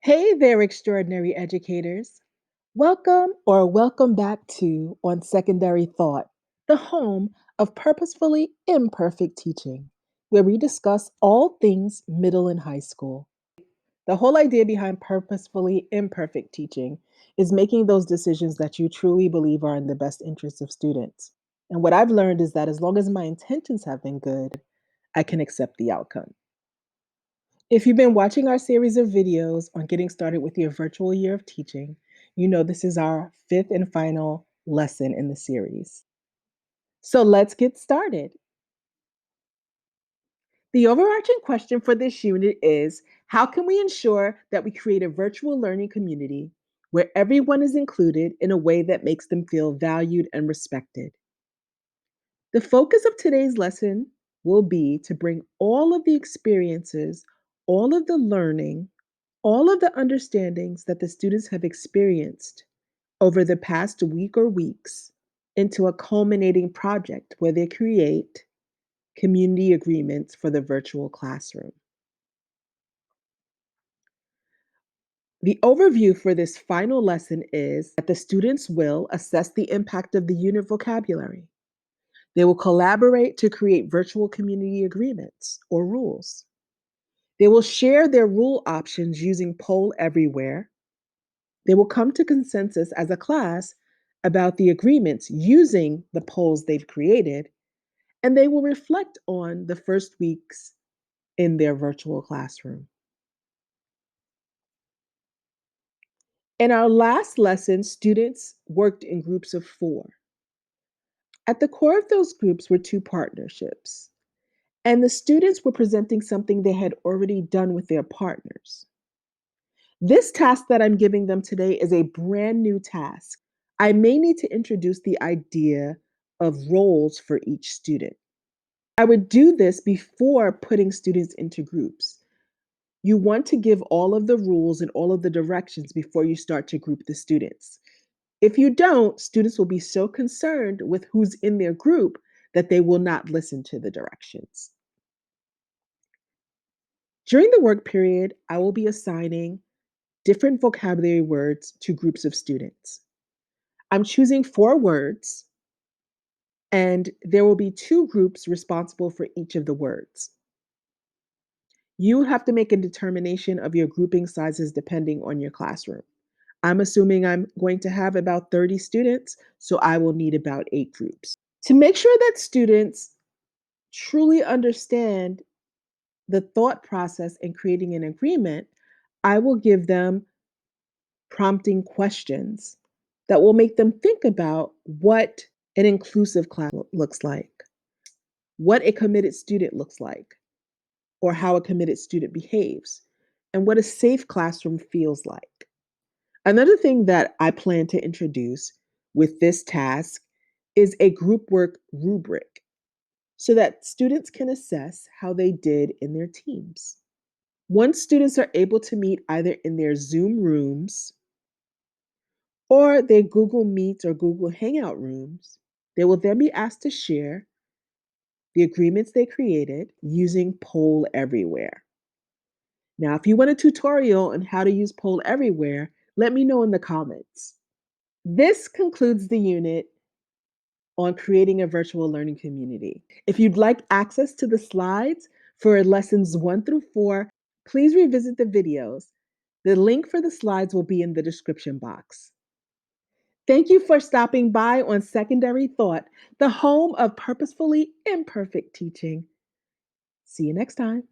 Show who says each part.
Speaker 1: Hey there, extraordinary educators. Welcome back to On Secondary Thought, the home of purposefully imperfect teaching, where we discuss all things middle and high school. The whole idea behind purposefully imperfect teaching is making those decisions that you truly believe are in the best interests of students. And what I've learned is that as long as my intentions have been good, I can accept the outcome. If you've been watching our series of videos on getting started with your virtual year of teaching, you know this is our fifth and final lesson in the series. So let's get started. The overarching question for this unit is how can we ensure that we create a virtual learning community where everyone is included in a way that makes them feel valued and respected? The focus of today's lesson will be to bring all of the experiences, all of the learning, all of the understandings that the students have experienced over the past week or weeks into a culminating project where they create community agreements for the virtual classroom. The overview for this final lesson is that the students will assess the impact of the unit vocabulary. They will collaborate to create virtual community agreements or rules. They will share their rule options using Poll Everywhere. They will come to consensus as a class about the agreements using the polls they've created, and they will reflect on the first weeks in their virtual classroom. In our last lesson, students worked in groups of 4. At the core of those groups were 2 partnerships, and the students were presenting something they had already done with their partners. This task that I'm giving them today is a brand new task. I may need to introduce the idea of roles for each student. I would do this before putting students into groups. You want to give all of the rules and all of the directions before you start to group the students. If you don't, students will be so concerned with who's in their group that they will not listen to the directions. During the work period, I will be assigning different vocabulary words to groups of students. I'm choosing 4 words, and there will be 2 groups responsible for each of the words. You have to make a determination of your grouping sizes depending on your classroom. I'm assuming I'm going to have about 30 students, so I will need about 8 groups. To make sure that students truly understand the thought process in creating an agreement, I will give them prompting questions that will make them think about what an inclusive class looks like, what a committed student looks like, or how a committed student behaves, and what a safe classroom feels like. Another thing that I plan to introduce with this task is a group work rubric so that students can assess how they did in their teams. Once students are able to meet either in their Zoom rooms or their Google Meets or Google Hangout rooms, they will then be asked to share the agreements they created using Poll Everywhere. Now, if you want a tutorial on how to use Poll Everywhere, let me know in the comments. This concludes the unit on creating a virtual learning community. If you'd like access to the slides for lessons 1 through 4, please revisit the videos. The link for the slides will be in the description box. Thank you for stopping by on Secondary Thought, the home of purposefully imperfect teaching. See you next time.